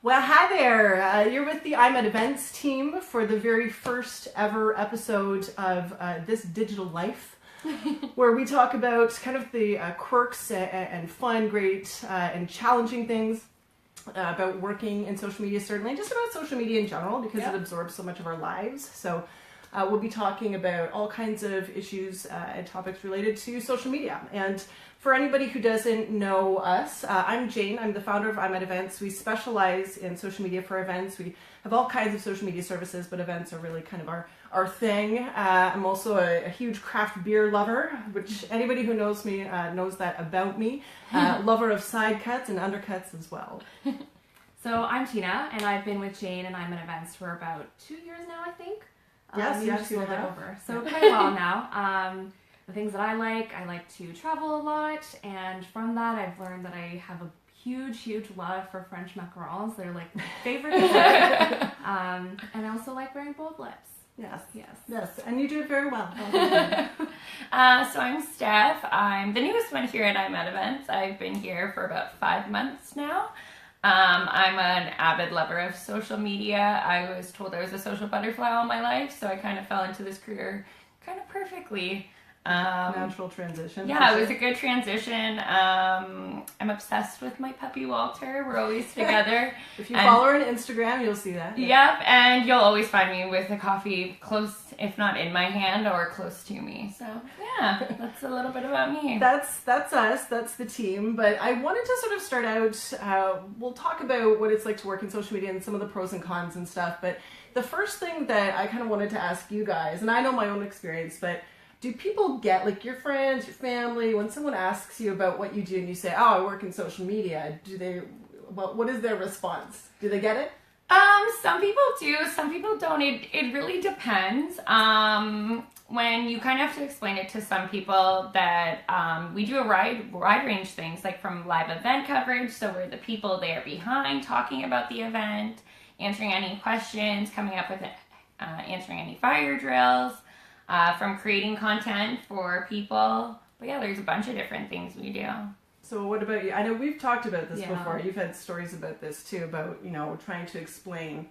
Well, hi there. You're with the I'm at Events team for the very first ever episode of This Digital Life, where we talk about kind of the quirks and fun, great, and challenging things about working in social media, certainly, just about social media in general, because it absorbs so much of our lives. So we'll be talking about all kinds of issues and topics related to social media. And for anybody who doesn't know us, I'm Jane. I'm the founder of I'm at Events. We specialize in social media for events. We have all kinds of social media services, but events are really kind of our thing. I'm also a huge craft beer lover, which anybody who knows me knows that about me. Lover of side cuts and undercuts as well. So I'm Tina, and I've been with Jane and I'm at Events for about 2 years now, I think. Yes, just a little bit over. So quite a while now. The things that I like to travel a lot, and from that I've learned that I have a huge love for French macarons. They're like my favorite dessert. And I also like wearing bold lips. Yes, and you do it very well. So I'm Steph. I'm the newest one here at I'm at Events. I've been here for about 5 months now. I'm an avid lover of social media. I was told I was a social butterfly all my life, so I kind of fell into this career kind of perfectly. Natural transition. Yeah, it was a good transition. I'm obsessed with my puppy Walter. We're always together. If you follow her on Instagram, you'll see that. Yep, and you'll always find me with a coffee close, if not in my hand, or close to me. So yeah, that's a little bit about me. That's us. That's the team. But I wanted to sort of start out. We'll talk about what it's like to work in social media and some of the pros and cons and stuff. But the first thing that I kind of wanted to ask you guys, and I know my own experience, but do people get, like, your friends, your family, when someone asks you about what you do and you say, oh, I work in social media, what is their response? Do they get it? Some people do, some people don't. It really depends. When you kind of have to explain it to some people that we do a wide range of things, like from live event coverage, so we're the people there behind talking about the event, answering any questions, coming up with answering any fire drills, from creating content for people. But yeah, there's a bunch of different things we do. So what about you? I know we've talked about this before. You've had stories about this too, about, trying to explain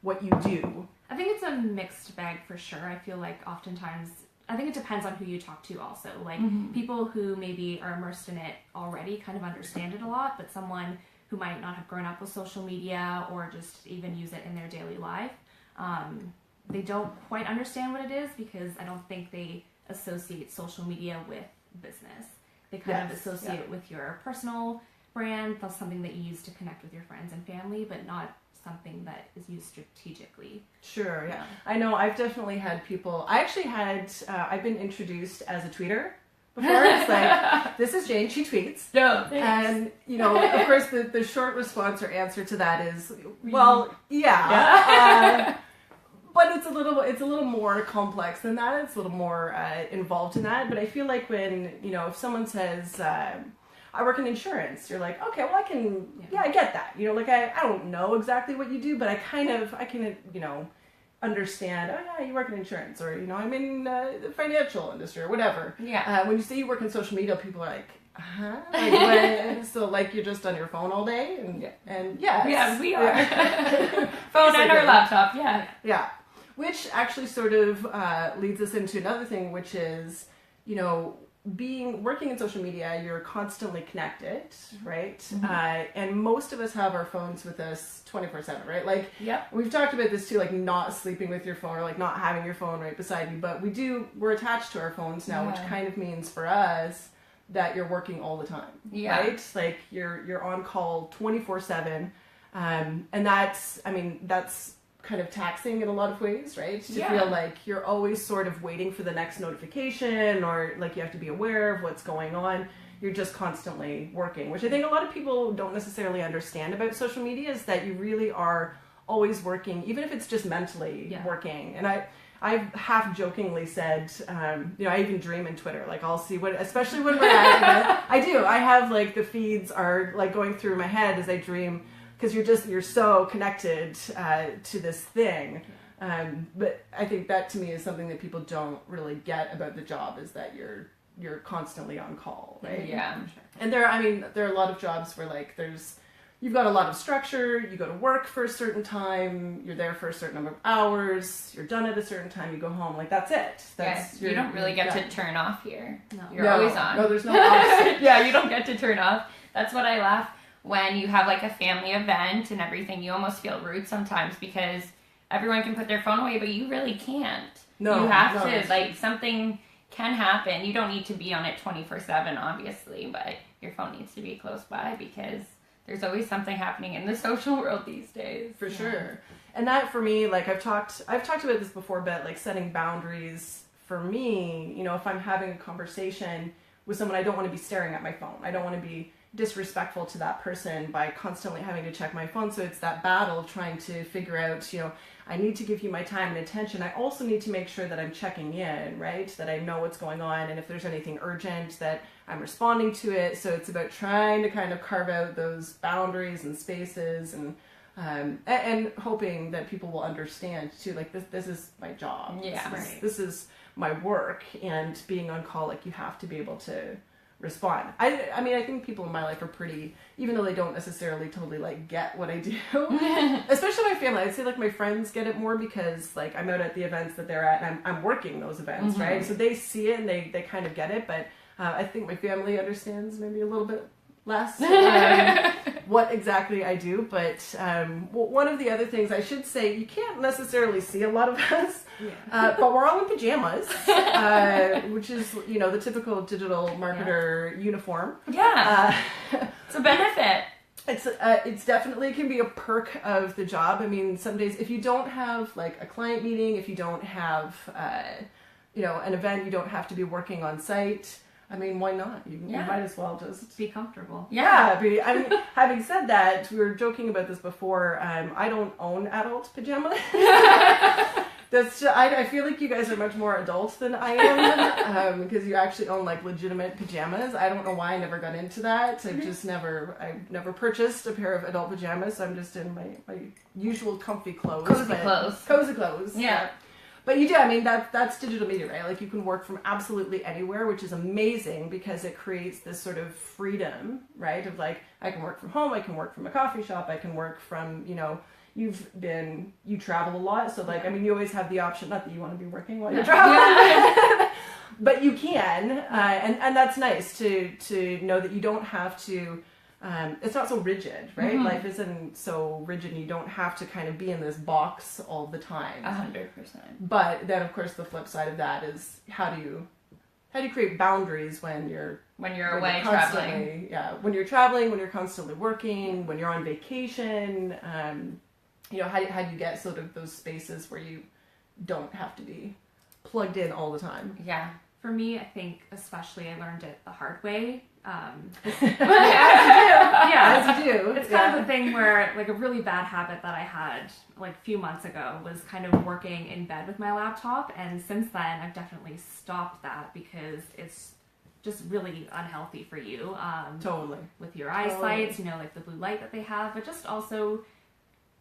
what you do. I think it's a mixed bag for sure. I feel like oftentimes, I think it depends on who you talk to also. Like people who maybe are immersed in it already kind of understand it a lot, but someone who might not have grown up with social media or just even use it in their daily life, they don't quite understand what it is, because I don't think they associate social media with business. They kind of associate it with your personal brand. That's something that you use to connect with your friends and family, but not something that is used strategically. Sure, yeah. I know I've definitely had people, I've been introduced as a tweeter before. It's like, this is Jane, she tweets. No, thanks. And, of course, the short response or answer to that is, well, yeah. But it's a little more complex than that. It's a little more involved in that. But I feel like when, if someone says, I work in insurance, you're like, okay, well, I get that. I don't know exactly what you do, but I can, understand, oh yeah, you work in insurance, or, I'm in the financial industry or whatever. Yeah. When you say you work in social media, people are like, huh? Like, so, like, you're just on your phone all day? And yes. Yeah, we are. Phone and our laptop, yeah. Yeah. Which actually sort of leads us into another thing, which is, working in social media, you're constantly connected, right? And most of us have our phones with us 24/7, right? Like, we've talked about this too, like not sleeping with your phone or like not having your phone right beside you, but we're attached to our phones now, which kind of means for us that you're working all the time, right? Like you're on call 24/7, and that's kind of taxing in a lot of ways, right? To feel like you're always sort of waiting for the next notification, or like you have to be aware of what's going on. You're just constantly working, which I think a lot of people don't necessarily understand about social media, is that you really are always working, even if it's just mentally working. And I've half jokingly said, I even dream in Twitter. Like, I'll see especially when we're at, I do. I have, like, the feeds are, like, going through my head as I dream, because you're so connected to this thing. But I think that, to me, is something that people don't really get about the job, is that you're constantly on call, right? Yeah. And there are a lot of jobs where, like, there's you've got a lot of structure, you go to work for a certain time, you're there for a certain number of hours, you're done at a certain time, you go home, like that's it. That's you don't really get to turn off here. No. You're always on. No, there's no off. Yeah, you don't get to turn off. That's what I laugh when you have like a family event and everything. You almost feel rude sometimes because everyone can put their phone away, but you really can't. No, you have to, like, something can happen. You don't need to be on it 24/7, obviously, but your phone needs to be close by because there's always something happening in the social world these days. For sure. And that for me, like I've talked about this before, but like setting boundaries for me, you know, if I'm having a conversation with someone, I don't want to be staring at my phone. I don't want to be disrespectful to that person by constantly having to check my phone. So it's that battle of trying to figure out, you know, I need to give you my time and attention. I also need to make sure that I'm checking in, right? That I know what's going on, and if there's anything urgent that I'm responding to it. So it's about trying to kind of carve out those boundaries and spaces, and hoping that people will understand too, like this is my job. Yeah, this is my work, and being on call, like you have to be able to respond. I mean, I think people in my life are pretty, even though they don't necessarily totally like get what I do, especially my family. I'd say like my friends get it more because like I'm out at the events that they're at and I'm working those events, right? So they see it and they kind of get it, but I think my family understands maybe a little bit less what exactly I do. But one of the other things I should say, you can't necessarily see a lot of us, but we're all in pajamas, which is, you know, the typical digital marketer uniform. Yeah, it's a benefit. It's definitely can be a perk of the job. I mean, some days if you don't have like a client meeting, if you don't have, you know, an event, you don't have to be working on site. I mean, why not? You might as well just be comfortable. Yeah. I mean, having said that, we were joking about this before. I don't own adult pajamas. I feel like you guys are much more adult than I am, because you actually own like legitimate pajamas. I don't know why I never got into that. I've never purchased a pair of adult pajamas. So I'm just in my usual comfy clothes. Cozy clothes. Yeah. But you do, I mean, that's digital media, right? Like you can work from absolutely anywhere, which is amazing because it creates this sort of freedom, right? Of like, I can work from home, I can work from a coffee shop, I can work from, you know, you travel a lot. So like, I mean, you always have the option, not that you want to be working while you're traveling, but you can. And that's nice to know that you don't have to, it's not so rigid, right? Mm-hmm. Life isn't so rigid and you don't have to kind of be in this box all the time. 100%. But then of course the flip side of that is how do you create boundaries when you're away traveling? Yeah, when you're traveling, when you're constantly working, when you're on vacation, you know, how do you get sort of those spaces where you don't have to be plugged in all the time? Yeah. For me, I think especially I learned it the hard way. As you do. It's kind of the thing where, like, a really bad habit that I had, like, a few months ago was kind of working in bed with my laptop. And since then, I've definitely stopped that because it's just really unhealthy for you. Totally. With your eyesight, you know, like the blue light that they have, but just also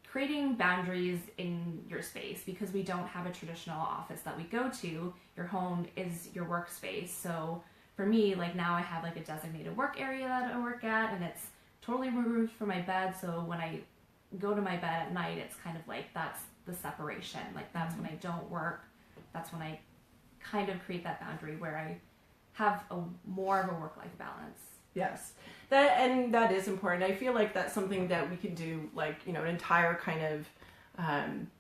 creating boundaries in your space because we don't have a traditional office that we go to. Your home is your workspace. So for me, like now I have like a designated work area that I work at and it's totally removed from my bed. So when I go to my bed at night, it's kind of like that's the separation. Like that's when I don't work. That's when I kind of create that boundary where I have more of a work-life balance. Yes. That is important. I feel like that's something that we can do, like, you know, an entire kind of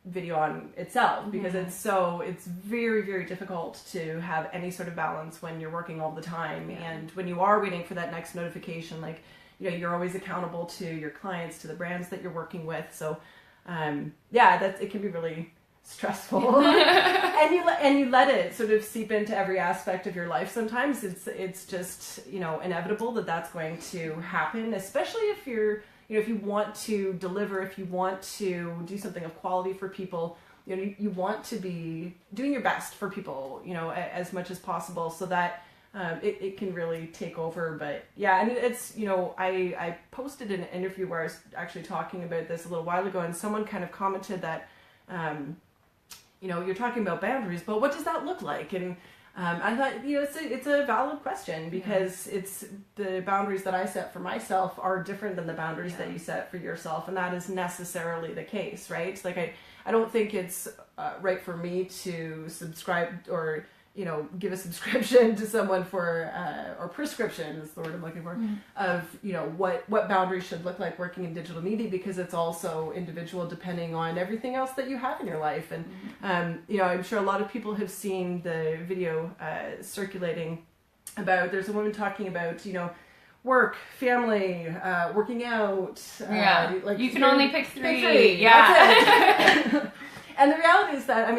video on itself because it's very, very difficult to have any sort of balance when you're working all the time. Yeah. And when you are waiting for that next notification, like, you know, you're always accountable to your clients, to the brands that you're working with. So, it can be really stressful and you let it sort of seep into every aspect of your life. Sometimes it's just, you know, inevitable that's going to happen, especially if you're, you know, if you want to deliver, if you want to do something of quality for people, you know, you want to be doing your best for people, you know, as much as possible so that it can really take over. But yeah, and it's, you know, I posted an interview where I was actually talking about this a little while ago and someone kind of commented that, you know, you're talking about boundaries, but what does that look like? And I thought, it's a valid question because it's the boundaries that I set for myself are different than the boundaries that you set for yourself, and that is necessarily the case, right? It's like I don't think it's right for me to subscribe or give a subscription to someone for or prescription is the word I'm looking for of what boundaries should look like working in digital media, because it's also individual depending on everything else that you have in your life. And I'm sure a lot of people have seen the video circulating about, there's a woman talking about work, family, working out. Like you can only pick three. Yeah. And the reality is that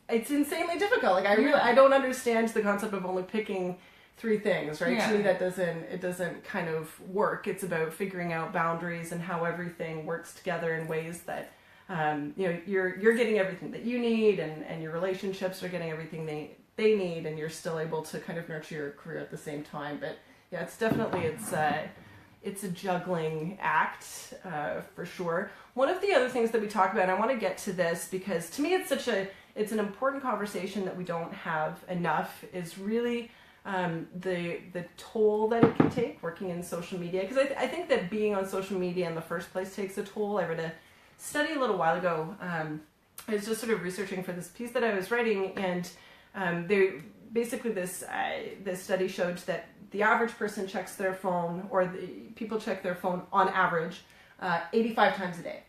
it's insanely difficult. Like I don't understand the concept of only picking 3 things, right? To me, that doesn't kind of work. It's about figuring out boundaries and how everything works together in ways that you're getting everything that you need, and your relationships are getting everything they need, and you're still able to kind of nurture your career at the same time. But yeah, it's definitely it's a juggling act for sure. One of the other things that we talk about, and I want to get to this because to me it's an important conversation that we don't have enough, is really the toll that it can take working in social media. Because I think that being on social media in the first place takes a toll. I read a study a little while ago. I was just sort of researching for this piece that I was writing, and this study showed that the average person checks their phone, or people check their phone on average 85 times a day.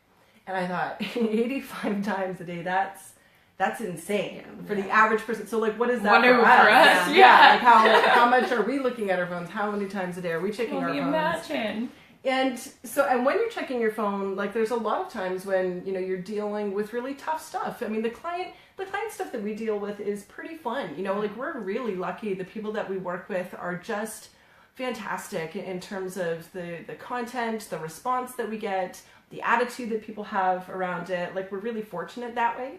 And I thought, 85 times a day, that's insane for the average person. So like, what is that for us? Like how much are we looking at our phones? How many times a day are we checking our phones? Imagine. And when you're checking your phone, like there's a lot of times when you're dealing with really tough stuff. I mean, the client stuff that we deal with is pretty fun. Like we're really lucky. The people that we work with are just fantastic in terms of the content, the response that we get, the attitude that people have around it. Like we're really fortunate that way.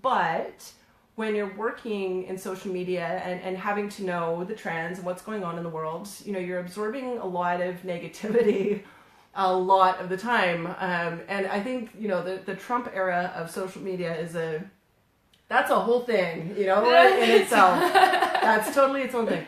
But when you're working in social media and having to know the trends and what's going on in the world, you're absorbing a lot of negativity a lot of the time. And I think, the Trump era of social media that's a whole thing, in itself. That's totally its own thing.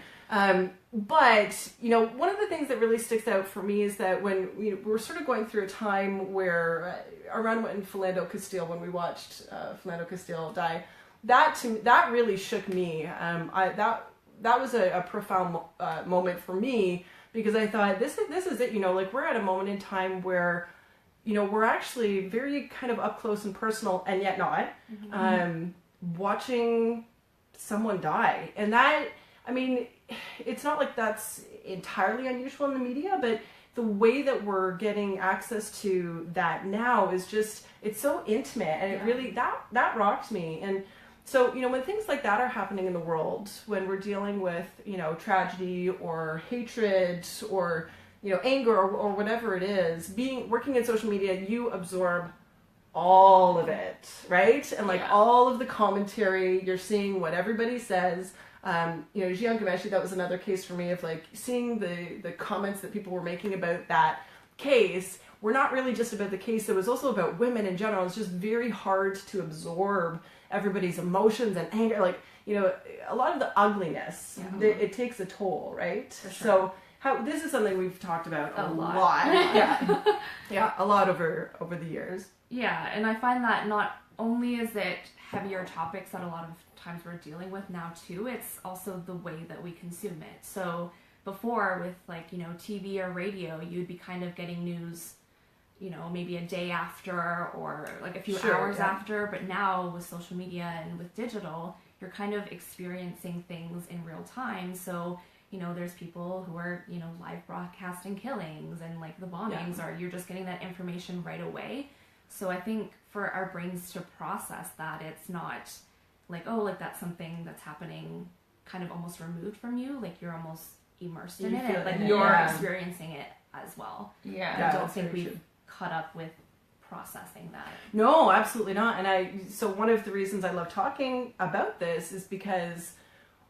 But, one of the things that really sticks out for me is that when we're sort of going through a time where around when Philando Castile, when we watched Philando Castile die, that really shook me. That was a profound moment for me, because I thought this is it. Like we're at a moment in time where we're actually very kind of up close and personal, and yet not watching someone die. And that, I mean, it's not like that's entirely unusual in the media, but the way that we're getting access to that now is just, it's so intimate, and it really, that rocked me. And so, when things like that are happening in the world, when we're dealing with, tragedy or hatred or, anger or whatever it is, working in social media, you absorb all of it, right? And all of the commentary, you're seeing what everybody says. Jian Ghomeshi, that was another case for me of seeing the comments that people were making about that case were not really just about the case. It was also about women in general. It's just very hard to absorb everybody's emotions and anger. A lot of the ugliness, it takes a toll, right? Sure. So this is something we've talked about a lot. A lot over the years. Yeah, and I find that not only is it heavier topics that a lot of times we're dealing with now too, it's also the way that we consume it. So before with TV or radio, you'd be kind of getting news, maybe a day after or a few hours after, but now with social media and with digital, you're kind of experiencing things in real time. So, there's people who are, live broadcasting killings and the bombings, or you're just getting that information right away. So I think for our brains to process that, it's not that's something that's happening kind of almost removed from you. You're almost immersed in it, and you're experiencing it as well. I don't think we've caught up with processing that. No, absolutely not. And so one of the reasons I love talking about this is because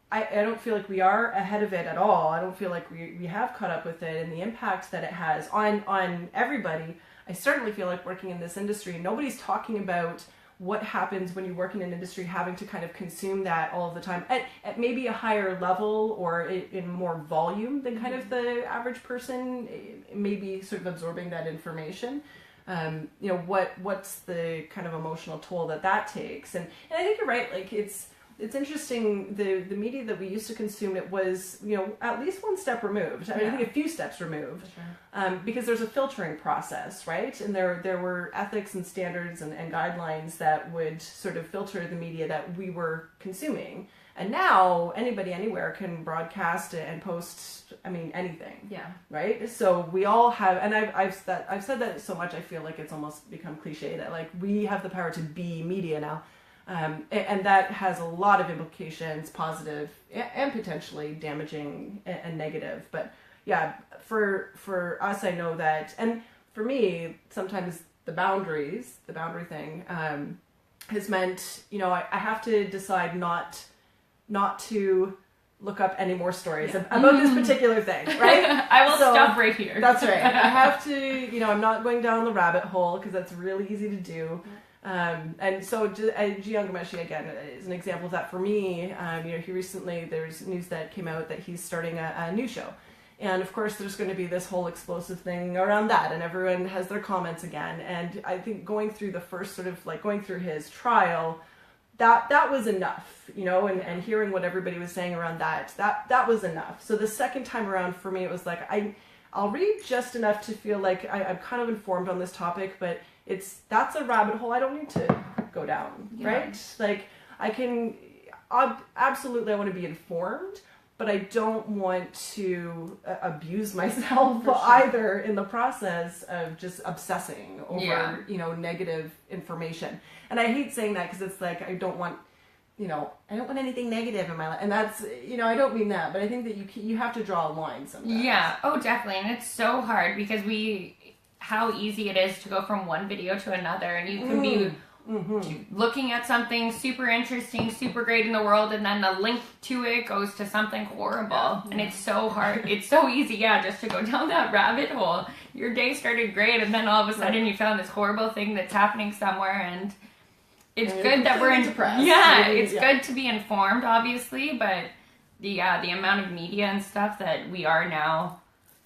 I don't feel like we are ahead of it at all. I don't feel like we have caught up with it and the impact that it has on everybody. I certainly feel like working in this industry, nobody's talking about what happens when you work in an industry having to kind of consume that all of the time at maybe a higher level or in more volume than kind of the average person, maybe sort of absorbing that information. You know, what's the kind of emotional toll that takes? And I think you're right. Like it's interesting, the media that we used to consume, it was, you know, at least one step removed. I mean, I think a few steps removed. Sure. Because there's a filtering process, right? And there were ethics and standards and guidelines that would sort of filter the media that we were consuming. And now anybody anywhere can broadcast and post, I mean, anything. Yeah. Right? So we all have, and I've said that so much, I feel like it's almost become cliche that like we have the power to be media now. And that has a lot of implications, positive and potentially damaging and negative. But yeah, for us, I know that, and for me, sometimes the boundary thing has meant, you know, I have to decide not to look up any more stories about this particular thing, right? I will stop right here. That's right. I have to, you know, I'm not going down the rabbit hole because that's really easy to do. And so Jian Ghomeshi, again, is an example of that for me. You know, there's news that came out that he's starting a new show. And of course, there's going to be this whole explosive thing around that, and everyone has their comments again. And I think going through the first sort of like going through his trial, that was enough, you know, and hearing what everybody was saying around that was enough. So the second time around for me, it was like, I'll read just enough to feel like I'm kind of informed on this topic, but that's a rabbit hole I don't need to go down, right? Like absolutely I want to be informed, but I don't want to abuse myself either in the process of just obsessing over, you know, negative information. And I hate saying that because it's like, I don't want anything negative in my life. And that's, you know, I don't mean that, but I think that you have to draw a line sometimes. Yeah. Oh, definitely. And it's so hard because how easy it is to go from one video to another, and you can be looking at something super interesting, super great in the world, and then the link to it goes to something horrible. And it's so hard. It's so easy, just to go down that rabbit hole. Your day started great, and then all of a sudden you found this horrible thing that's happening somewhere, and it's good that we're depressed. It's good to be informed, obviously, but the amount of media and stuff that we are now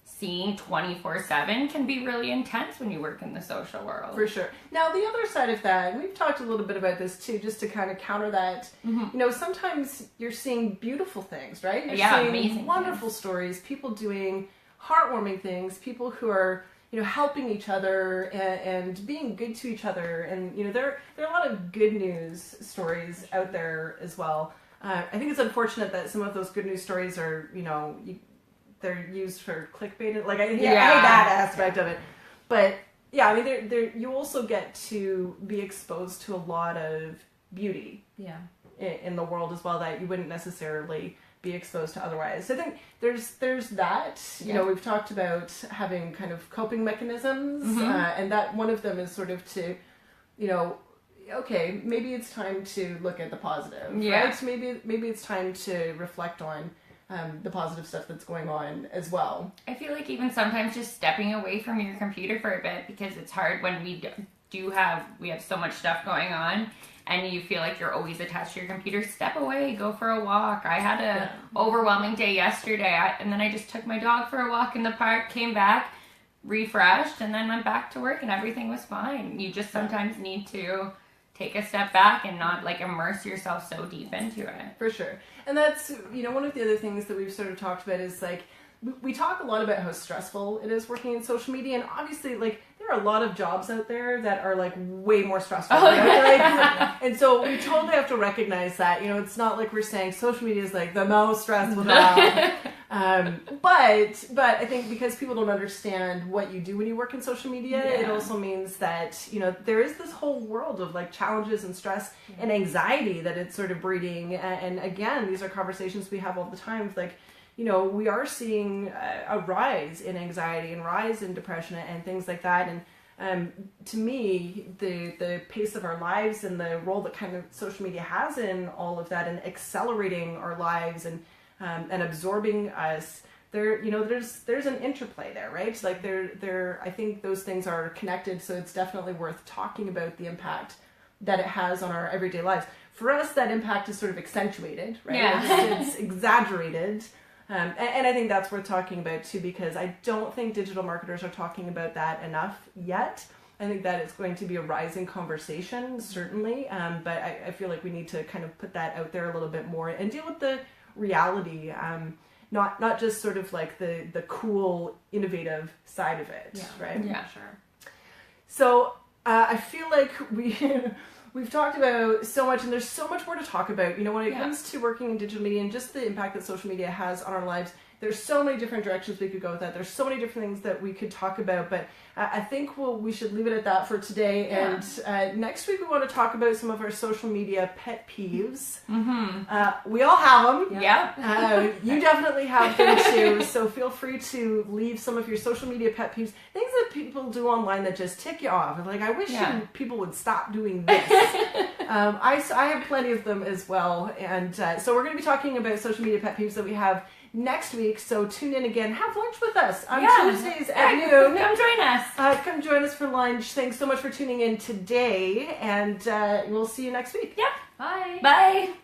seeing 24/7 can be really intense when you work in the social world. For sure. Now, the other side of that, and we've talked a little bit about this too, just to kind of counter that, you know, sometimes you're seeing beautiful things, right? You're seeing amazing wonderful stories, people doing heartwarming things, people who are, you know, helping each other and being good to each other. And, you know, there are a lot of good news stories out there as well. I think it's unfortunate that some of those good news stories are, you know, they're used for clickbait. Like I hate that aspect of it. But yeah, I mean, you also get to be exposed to a lot of beauty in the world as well that you wouldn't necessarily be exposed to otherwise. So I think there's that. You know, we've talked about having kind of coping mechanisms, and that one of them is sort of to, you know, okay, maybe it's time to look at the positive, right? Maybe it's time to reflect on the positive stuff that's going on as well. I feel like even sometimes just stepping away from your computer for a bit, because it's hard when we have so much stuff going on and you feel like you're always attached to your computer. Step away, go for a walk. I had a overwhelming day yesterday, and then I just took my dog for a walk in the park, came back, refreshed, and then went back to work, and everything was fine. You just sometimes need to take a step back and not like immerse yourself so deep into it. For sure. And that's, you know, one of the other things that we've sort of talked about is like, we talk a lot about how stressful it is working in social media, and obviously like there are a lot of jobs out there that are like way more stressful. And so we totally have to recognize that, you know, it's not like we're saying social media is like the most stressful job. But I think because people don't understand what you do when you work in social media, it also means that, you know, there is this whole world of like challenges and stress and anxiety that it's sort of breeding. And again, these are conversations we have all the time. Like, you know, we are seeing a rise in anxiety and rise in depression and things like that. And to me, the pace of our lives and the role that kind of social media has in all of that and accelerating our lives and absorbing us, there's an interplay there, right? Like I think those things are connected. So it's definitely worth talking about the impact that it has on our everyday lives. For us, that impact is sort of accentuated, right? Yeah. It's exaggerated. And I think that's worth talking about too, because I don't think digital marketers are talking about that enough yet. I think that it's going to be a rising conversation, certainly. But I feel like we need to kind of put that out there a little bit more and deal with the reality, not just sort of like the cool, innovative side of it, right? Yeah, sure. So I feel like we've talked about so much, and there's so much more to talk about. You know, when it comes to working in digital media and just the impact that social media has on our lives, there's so many different directions we could go with that. There's so many different things that we could talk about, but I think we should leave it at that for today. Yeah. And next week we want to talk about some of our social media pet peeves. We all have them. Yep. You definitely have them too. So feel free to leave some of your social media pet peeves, things that people do online that just tick you off. Like, I wish people would stop doing this. I have plenty of them as well. And so we're going to be talking about social media pet peeves that we have next week, so tune in again. Have lunch with us on Tuesdays at noon. Come join us. Come join us for lunch. Thanks so much for tuning in today, and we'll see you next week. Yep. Bye. Bye.